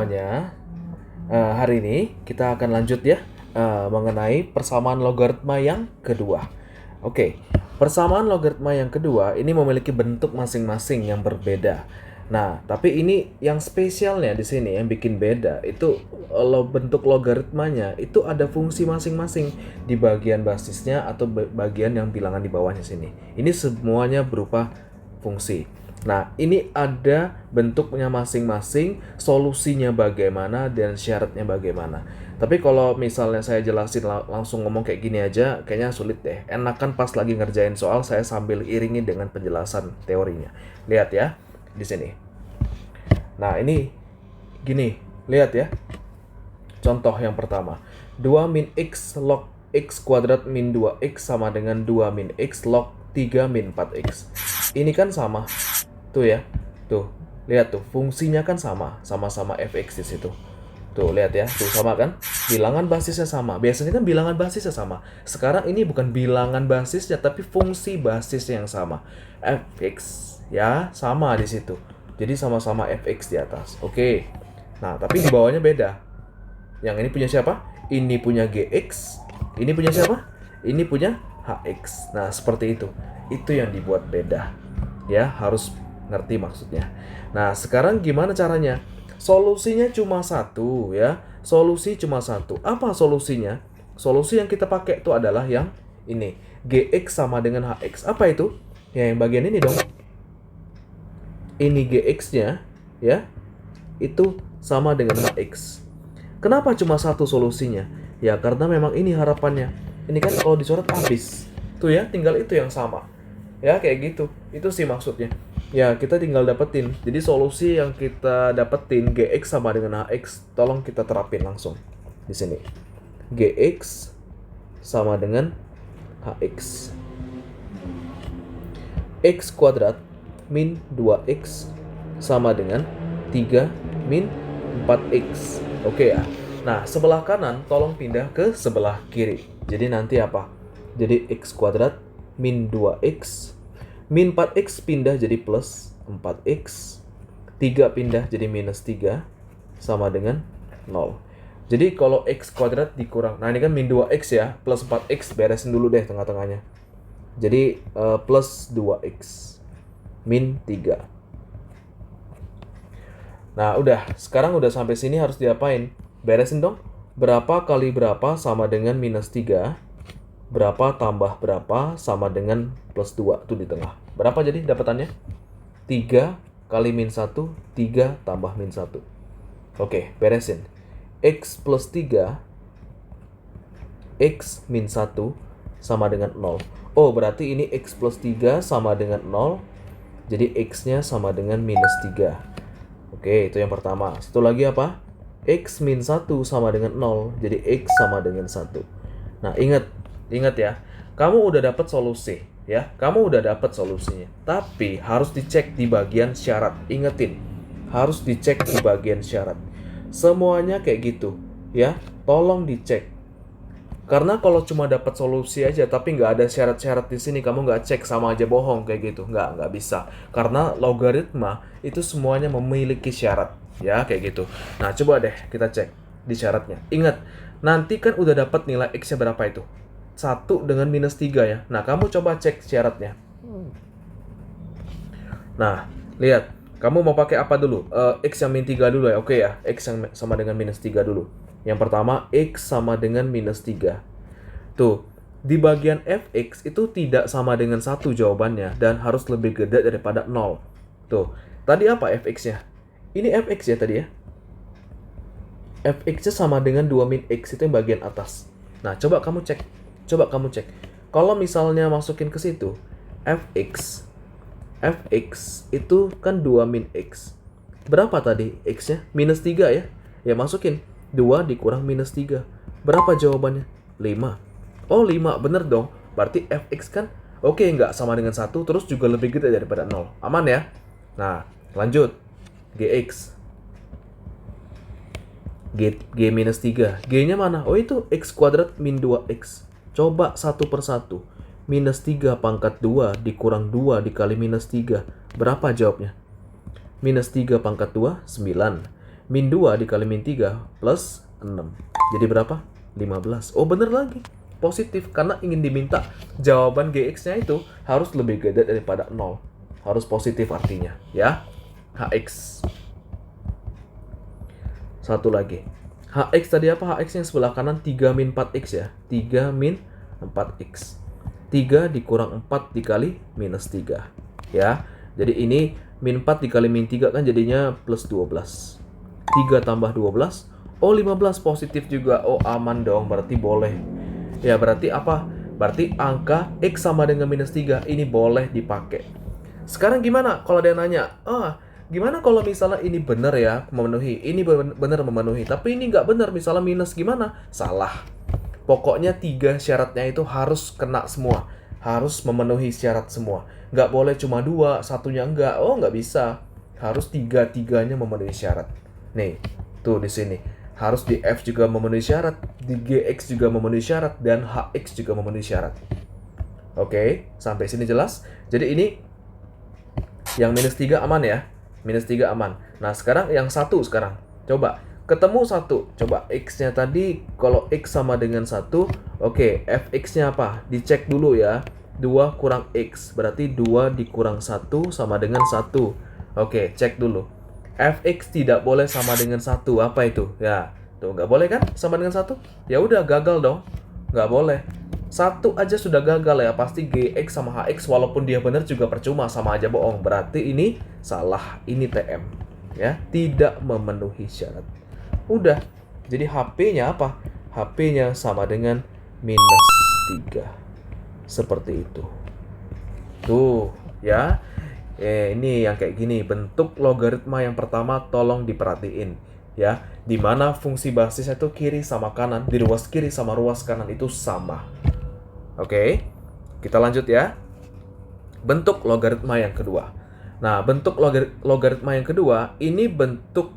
semuanya. Hari ini kita akan lanjut ya mengenai persamaan logaritma yang kedua. Oke, persamaan logaritma yang kedua ini memiliki bentuk masing-masing yang berbeda. Nah, tapi ini yang spesialnya di sini yang bikin beda itu bentuk logaritmanya itu ada fungsi masing-masing di bagian basisnya atau bagian yang bilangan di bawahnya sini. Ini semuanya berupa fungsi. Nah, ini ada bentuknya masing-masing, solusinya bagaimana, dan syaratnya bagaimana. Tapi kalau misalnya saya jelasin langsung ngomong kayak gini aja, kayaknya sulit deh. Enakan pas lagi ngerjain soal, saya sambil iringi dengan penjelasan teorinya. Lihat ya, di sini. Nah, ini gini, lihat ya. Contoh yang pertama, 2 min x log x kuadrat min 2x sama dengan 2 min x log 3 min 4x. Ini kan sama. Tuh ya, tuh lihat tuh fungsinya kan sama-sama fx di situ. Tuh lihat ya, tuh sama kan? Bilangan basisnya sama. Biasanya kan bilangan basisnya sama. Sekarang ini bukan bilangan basisnya tapi fungsi basisnya yang sama. Fx ya sama di situ. Jadi sama-sama fx di atas. Oke. Nah, tapi di bawahnya beda. Yang ini punya siapa? Ini punya gx. Ini punya siapa? Ini punya hx. Nah, seperti itu. Itu yang dibuat beda. Ya, harus ngerti maksudnya. Nah, sekarang gimana caranya? Solusinya cuma satu ya. Solusi cuma satu. Apa solusinya? Solusi yang kita pakai itu adalah yang ini. Gx sama dengan hx. Apa itu? Ya, yang bagian ini dong. Ini gx-nya ya. Itu sama dengan hx. Kenapa cuma satu solusinya? Ya, karena memang ini harapannya. Ini kan kalau dicoret habis. Tuh ya, tinggal itu yang sama. Ya, kayak gitu. Itu sih maksudnya. Ya, kita tinggal dapetin. Jadi solusi yang kita dapetin gx sama dengan hx, tolong kita terapin langsung di sini. Gx sama dengan hx. X kuadrat min 2x sama dengan 3 min 4x. Oke ya. Nah, sebelah kanan tolong pindah ke sebelah kiri. Jadi nanti apa? Jadi x kuadrat min 2x min 4x pindah jadi plus 4x. 3 pindah jadi minus 3 sama dengan 0. Jadi kalau x kuadrat dikurang. Nah, ini kan min 2x ya. Plus 4x beresin dulu deh tengah-tengahnya. Jadi plus 2x min 3. Nah, udah. Sekarang udah sampai sini harus diapain? Beresin dong. Berapa kali berapa sama dengan minus 3. Berapa tambah berapa sama dengan plus 2 tuh di tengah. Berapa jadi dapatannya? 3 kali min 1, 3 tambah min 1. Oke, beresin. X plus 3, X min 1 sama dengan 0. Oh, berarti ini X plus 3 sama dengan 0. Jadi X-nya sama dengan minus 3. Oke, itu yang pertama. Satu lagi apa? X min 1 sama dengan 0. Jadi X sama dengan 1. Nah, Ingat ya, kamu udah dapat solusi ya. Kamu udah dapat solusinya. Tapi harus dicek di bagian syarat. Ingetin, harus dicek di bagian syarat. Semuanya kayak gitu ya. Tolong dicek. Karena kalau cuma dapat solusi aja tapi nggak ada syarat-syarat di sini, kamu nggak cek, sama aja bohong kayak gitu. Nggak bisa. Karena logaritma itu semuanya memiliki syarat ya, kayak gitu. Nah, coba deh kita cek di syaratnya. Ingat, nanti kan udah dapat nilai x-nya berapa itu? 1 dengan minus 3 ya. Nah, kamu coba cek syaratnya. Nah, lihat. Kamu mau pakai apa dulu? X yang min 3 dulu ya. Oke ya. X yang sama dengan minus 3 dulu. Yang pertama, X sama dengan minus 3. Tuh. Di bagian Fx itu tidak sama dengan 1 jawabannya. Dan harus lebih gede daripada 0. Tuh. Tadi apa Fx-nya? Ini Fx ya tadi ya. Fx-nya sama dengan 2 min X. Itu yang bagian atas. Nah, coba kamu cek. Kalau misalnya masukin ke situ, Fx itu kan 2 min X. Berapa tadi X-nya? Minus 3 ya. Ya, masukin. 2 dikurang minus 3. Berapa jawabannya? 5. Oh, 5. Bener dong. Berarti Fx kan oke, nggak sama dengan 1, terus juga lebih gede daripada 0. Aman ya? Nah, lanjut. Gx. G minus 3. G-nya mana? Oh, itu X kuadrat min 2X. Coba satu per satu. Minus 3 pangkat 2 dikurang 2 dikali minus 3. Berapa jawabnya? Minus 3 pangkat 2, 9. Min 2 dikali min 3 plus 6. Jadi berapa? 15. Oh bener lagi. Positif karena ingin diminta jawaban GX-nya itu harus lebih gede daripada 0. Harus positif artinya ya. HX. Satu lagi. HX tadi apa? HX yang sebelah kanan 3 min 4X ya. 3 min 4X. 3 dikurang 4 dikali minus 3. Ya. Jadi ini min 4 dikali min 3 kan jadinya plus 12. 3 tambah 12. Oh 15 positif juga. Oh aman dong, berarti boleh. Ya berarti apa? Berarti angka X sama dengan minus 3 ini boleh dipakai. Sekarang gimana kalau dia nanya? Gimana kalau misalnya ini benar ya memenuhi, ini benar memenuhi, tapi ini nggak benar misalnya minus gimana? Salah. Pokoknya 3 syaratnya itu harus kena semua. Harus memenuhi syarat semua. Nggak boleh cuma 2, satunya enggak. Oh nggak bisa. Harus 3-tiganya memenuhi syarat. Nih, tuh di sini. Harus di F juga memenuhi syarat, di GX juga memenuhi syarat, dan HX juga memenuhi syarat. Oke, sampai sini jelas? Jadi ini yang minus 3 aman ya? Minus 3 aman. Nah, sekarang yang 1 sekarang. Coba, ketemu 1. Coba, X-nya tadi, kalau X sama dengan 1, oke, Fx-nya apa? Dicek dulu ya. 2 kurang X, berarti 2 dikurang 1 sama dengan 1. Oke, cek dulu. Fx tidak boleh sama dengan 1. Apa itu? Ya, tuh nggak boleh kan sama dengan 1? Ya udah gagal dong. Nggak boleh. 1 aja sudah gagal ya. Pasti Gx sama Hx walaupun dia benar juga percuma, sama aja bohong. Berarti ini salah. Ini TM. Ya, tidak memenuhi syarat. Udah. Jadi HP-nya apa? HP-nya sama dengan minus 3. Seperti itu. Tuh, ya. Ini yang kayak gini, bentuk logaritma yang pertama tolong diperhatiin ya, dimana fungsi basisnya itu kiri sama kanan, di ruas kiri sama ruas kanan itu sama. Oke, kita lanjut ya. Bentuk logaritma yang kedua. Nah, bentuk logaritma yang kedua, ini bentuk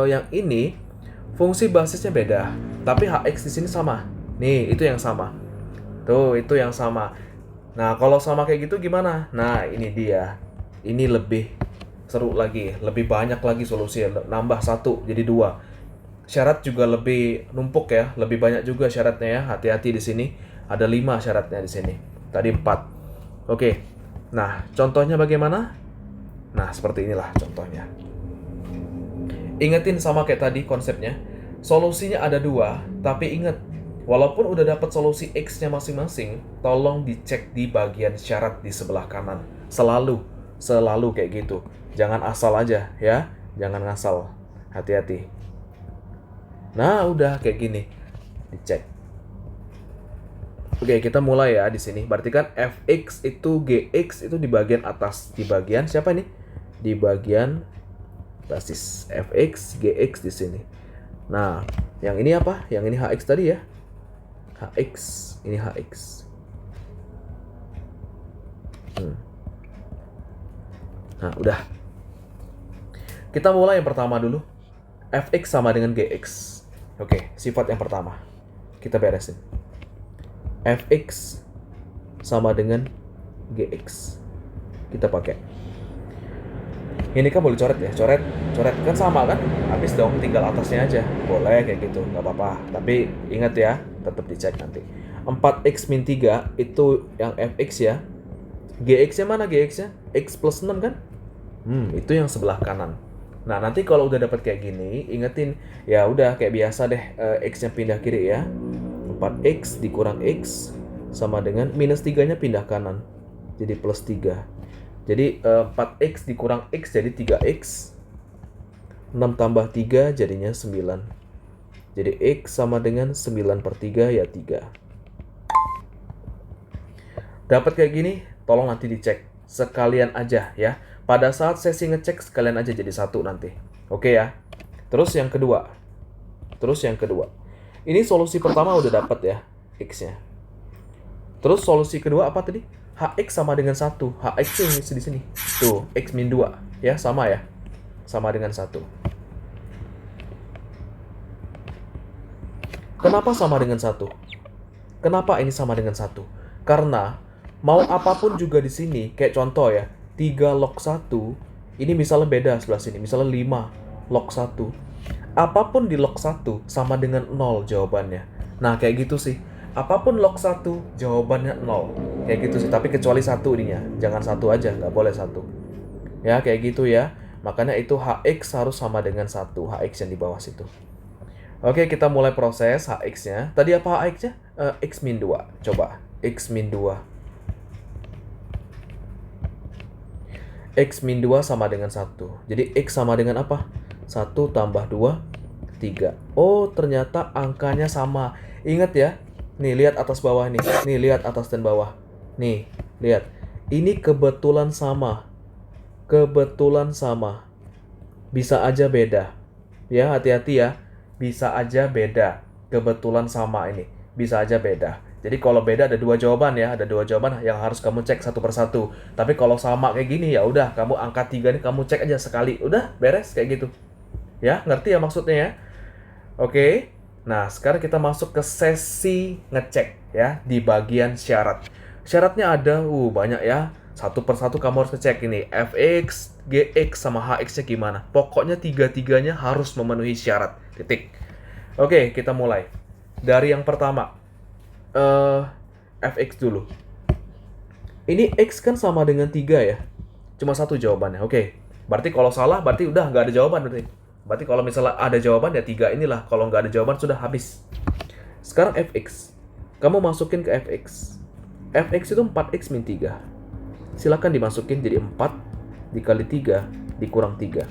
yang ini fungsi basisnya beda, tapi Hx di sini sama. Nih, itu yang sama. Tuh, itu yang sama. Nah, kalau sama kayak gitu gimana? Nah, ini dia. Ini lebih seru lagi, lebih banyak lagi solusi, nambah 1 jadi 2. Syarat juga lebih numpuk ya, lebih banyak juga syaratnya ya. Hati-hati di sini, ada 5 syaratnya di sini. Tadi 4. Oke. Nah, contohnya bagaimana? Nah, seperti inilah contohnya. Ingetin sama kayak tadi konsepnya. Solusinya ada 2, tapi ingat, walaupun udah dapat solusi X-nya masing-masing, tolong dicek di bagian syarat di sebelah kanan. Selalu kayak gitu. Jangan asal aja ya. Jangan ngasal. Hati-hati. Nah, udah kayak gini. Dicek. Oke, kita mulai ya di sini. Berarti kan Fx itu Gx itu di bagian atas. Di bagian siapa ini? Di bagian basis. Fx, Gx di sini. Nah, yang ini apa? Yang ini Hx tadi ya. Hx, ini Hx. Nah, udah. Kita mulai yang pertama dulu. Fx sama dengan Gx. Oke, sifat yang pertama. Kita beresin. Fx sama dengan Gx. Kita pakai. Ini kan boleh coret ya. Coret kan sama kan? Habis dong, tinggal atasnya aja. Boleh kayak gitu, nggak apa-apa. Tapi ingat ya, tetap dicek nanti. 4x min 3 itu yang Fx ya. Gx-nya mana Gx-nya? X plus 6 kan? Itu yang sebelah kanan. Nah, nanti kalau udah dapat kayak gini, ingetin, ya udah kayak biasa deh, X-nya pindah kiri ya. 4X dikurang X sama dengan minus 3-nya pindah kanan. Jadi plus 3. Jadi 4X dikurang X jadi 3X. 6 tambah 3 jadinya 9. Jadi X sama dengan 9/3 ya 3. Dapat kayak gini, tolong nanti dicek. Sekalian aja ya. Pada saat sesi ngecek sekalian aja jadi 1 nanti. Oke ya. Terus yang kedua. Ini solusi pertama udah dapat ya, X-nya. Terus solusi kedua apa tadi? Hx sama dengan 1. Hx ini di sini. Tuh, X min 2 ya, sama ya. Sama dengan 1. Kenapa sama dengan 1? Kenapa ini sama dengan 1? Karena mau apapun juga di sini, kayak contoh ya, 3 log 1, ini misalnya beda sebelah sini, misalnya 5 log 1. Apapun di log 1 sama dengan 0 jawabannya. Nah, kayak gitu sih. Apapun log 1 jawabannya 0. Kayak gitu sih, tapi kecuali 1 ininya. Jangan 1 aja, nggak boleh 1. Ya, kayak gitu ya. Makanya itu HX harus sama dengan 1, HX yang di bawah situ. Oke, kita mulai proses HX-nya. Tadi apa HX-nya? X min 2. Coba, X min 2. X min 2 sama dengan 1. Jadi X sama dengan apa? 1 tambah 2, 3. Oh, ternyata angkanya sama. Ingat ya. Nih, lihat atas bawah nih. Nih, lihat atas dan bawah. Nih, lihat. Ini kebetulan sama. Kebetulan sama. Bisa aja beda. Ya, hati-hati ya. Bisa aja beda. Kebetulan sama ini. Bisa aja beda. Jadi kalau beda ada 2 jawaban ya. Ada 2 jawaban yang harus kamu cek satu persatu. Tapi kalau sama kayak gini ya udah, kamu angka 3 nih kamu cek aja sekali. Udah, beres kayak gitu. Ya, ngerti ya maksudnya ya? Oke. Nah, sekarang kita masuk ke sesi ngecek ya di bagian syarat. Syaratnya ada banyak ya. Satu persatu kamu harus ngecek ini fx, gx sama hx-nya gimana. Pokoknya tiga-tiganya harus memenuhi syarat. Titik. Oke, kita mulai. Dari yang pertama. Fx dulu. Ini x kan sama dengan 3 ya. Cuma satu jawabannya. Oke. Berarti kalau salah berarti udah nggak ada jawaban berarti. Berarti kalau misalnya ada jawaban ya 3 inilah. Kalau nggak ada jawaban sudah habis. Sekarang fx. Kamu masukin ke fx. Fx itu 4x min 3. Silakan dimasukin jadi 4 dikali 3 dikurang 3.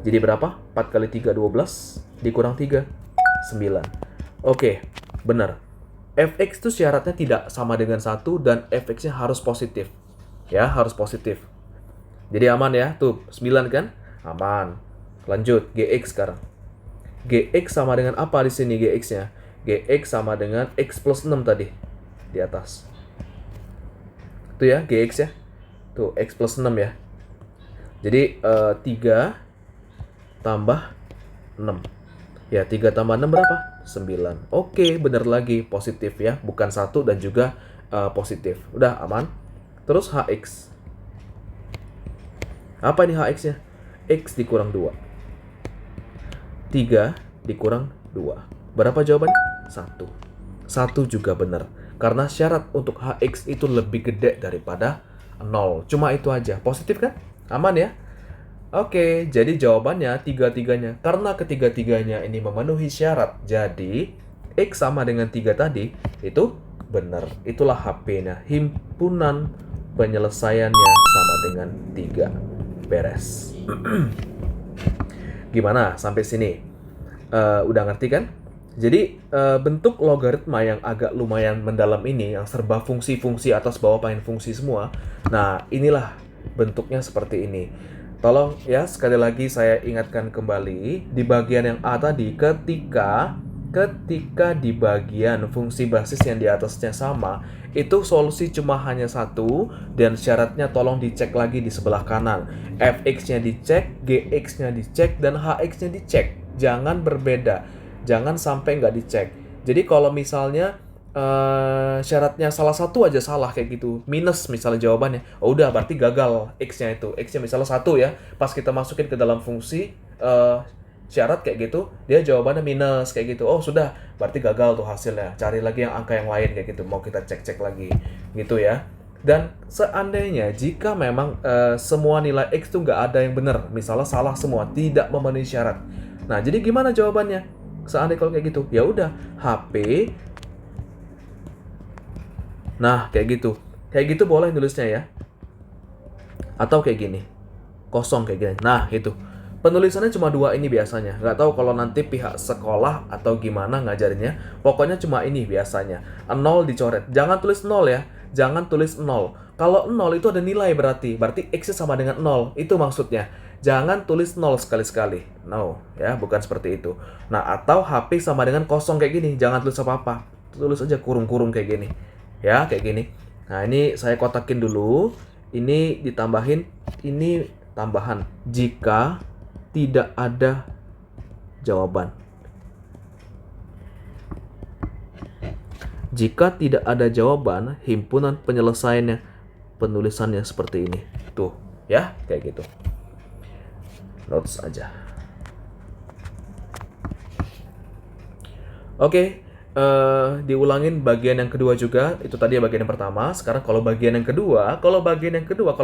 Jadi berapa? 4 kali 3, 12. Dikurang 3, 9. Oke, benar. Fx itu syaratnya tidak sama dengan 1 dan fx-nya harus positif. Ya, harus positif. Jadi aman ya. Tuh, 9 kan? Aman. Lanjut, gx sekarang. Gx sama dengan apa di sini gx-nya? Gx sama dengan x plus 6 tadi. Di atas. Tuh ya, gx ya. Tuh, x plus 6 ya. Jadi, 3 tambah 6. Ya, 3 tambah 6 berapa? 9. Oke, bener lagi. Positif ya. Bukan 1 dan juga positif. Udah, aman. Terus hx. Apa ini hx-nya? X dikurang 2. 3 dikurang 2. Berapa jawabannya? 1. 1 juga benar. Karena syarat untuk hx itu lebih gede daripada 0. Cuma itu aja. Positif kan? Aman ya? Oke, jadi jawabannya tiga-tiganya. Karena ketiga-tiganya ini memenuhi syarat, jadi X sama dengan 3 tadi, itu benar. Itulah HP-nya. Himpunan penyelesaiannya sama dengan 3. Beres. Gimana sampai sini? Udah ngerti kan? Jadi bentuk logaritma yang agak lumayan mendalam ini, yang serba fungsi-fungsi atas bawah pangin fungsi semua. Nah, inilah bentuknya seperti ini. Tolong ya, sekali lagi saya ingatkan kembali di bagian yang A tadi, ketika di bagian fungsi basis yang di atasnya sama, itu solusi cuma hanya satu dan syaratnya tolong dicek lagi di sebelah kanan. Fx-nya dicek, Gx-nya dicek, dan Hx-nya dicek. Jangan berbeda. Jangan sampai nggak dicek. Jadi kalau misalnya syaratnya salah satu aja salah kayak gitu, minus misalnya jawabannya, oh udah berarti gagal x-nya itu. X-nya misalnya 1 ya, pas kita masukin ke dalam fungsi syarat kayak gitu, dia jawabannya minus kayak gitu. Oh sudah, berarti gagal tuh hasilnya. Cari lagi yang angka yang lain kayak gitu, mau kita cek-cek lagi gitu ya. Dan seandainya jika memang semua nilai x tuh nggak ada yang benar, misalnya salah semua, tidak memenuhi syarat. Nah, jadi gimana jawabannya? Seandainya kalau kayak gitu, ya udah HP. Nah, kayak gitu. Kayak gitu boleh nulisnya ya. Atau kayak gini. Kosong kayak gini. Nah, itu. Penulisannya cuma 2 ini biasanya. Nggak tahu kalau nanti pihak sekolah atau gimana ngajarinnya. Pokoknya cuma ini biasanya. 0 dicoret. Jangan tulis 0 ya. Jangan tulis 0. Kalau 0 itu ada nilai berarti. Berarti X sama dengan 0. Itu maksudnya. Jangan tulis 0 sekali-sekali. No, ya, bukan seperti itu. Nah, atau HP sama dengan kosong kayak gini. Jangan tulis apa-apa. Tulis aja kurung-kurung kayak gini. Ya, kayak gini. Nah, ini saya kotakin dulu. Ini ditambahin. Ini tambahan. Jika tidak ada jawaban. Jika tidak ada jawaban, himpunan penyelesaiannya, penulisannya seperti ini. Tuh, ya, kayak gitu. Notes aja. Oke, diulangin bagian yang kedua juga. Itu tadi ya bagian yang pertama. Sekarang kalau bagian yang kedua, kalau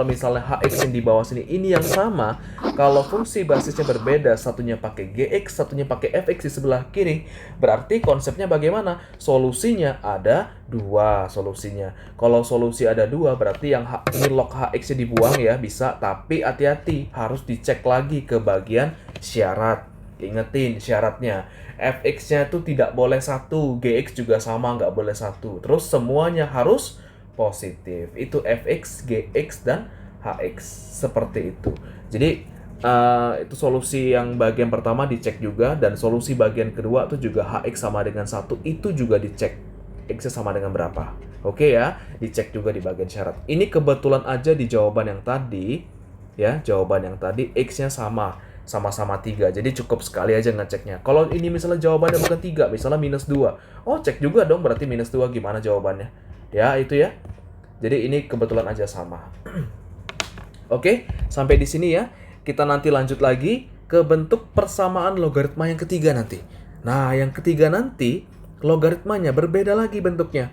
misalnya hx yang di bawah sini ini yang sama, kalau fungsi basisnya berbeda, satunya pakai gx, satunya pakai fx di sebelah kiri, berarti konsepnya bagaimana? Solusinya ada dua solusinya. Kalau solusi ada dua, berarti yang ini log hx-nya dibuang ya, bisa. Tapi hati-hati, harus dicek lagi ke bagian syarat. Ingetin syaratnya. Fx-nya tuh tidak boleh satu, Gx juga sama nggak boleh satu. Terus semuanya harus positif. Itu Fx, Gx, dan Hx. Seperti itu. Jadi itu solusi yang bagian pertama dicek juga, dan solusi bagian kedua tuh juga Hx sama dengan 1, itu juga dicek. X-nya sama dengan berapa. Oke ya, dicek juga di bagian syarat. Ini kebetulan aja di jawaban yang tadi, ya, jawaban yang tadi X-nya sama-sama 3. Jadi cukup sekali aja ngeceknya. Kalau ini misalnya jawabannya bukan 3, misalnya minus 2. Oh, cek juga dong berarti minus 2 gimana jawabannya. Ya, itu ya. Jadi ini kebetulan aja sama. Oke, sampai di sini ya. Kita nanti lanjut lagi ke bentuk persamaan logaritma yang ketiga nanti. Nah, yang ketiga nanti logaritmanya berbeda lagi bentuknya.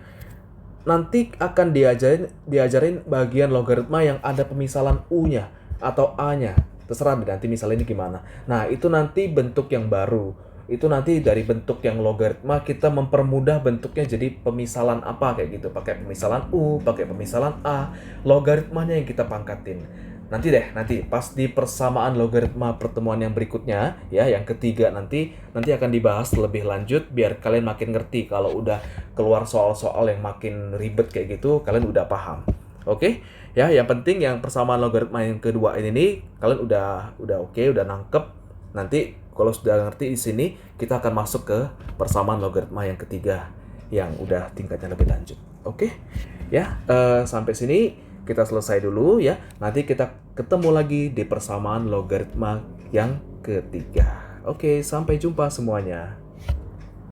Nanti akan diajarin bagian logaritma yang ada pemisalan U-nya atau A-nya. Terserah nanti misalnya ini gimana. Nah, itu nanti bentuk yang baru. Itu nanti dari bentuk yang logaritma kita mempermudah bentuknya jadi pemisalan apa kayak gitu. Pakai pemisalan U, pakai pemisalan A, logaritmanya yang kita pangkatin. Nanti pas di persamaan logaritma pertemuan yang berikutnya ya, yang ketiga nanti akan dibahas lebih lanjut biar kalian makin ngerti. Kalau udah keluar soal-soal yang makin ribet kayak gitu, kalian udah paham. Oke? Ya, yang penting yang persamaan logaritma yang kedua ini nih kalian udah oke, udah nangkep. Nanti kalau sudah ngerti di sini, kita akan masuk ke persamaan logaritma yang ketiga yang udah tingkatnya lebih lanjut. Oke? Ya, sampai sini kita selesai dulu ya. Nanti kita ketemu lagi di persamaan logaritma yang ketiga. Oke, sampai jumpa semuanya.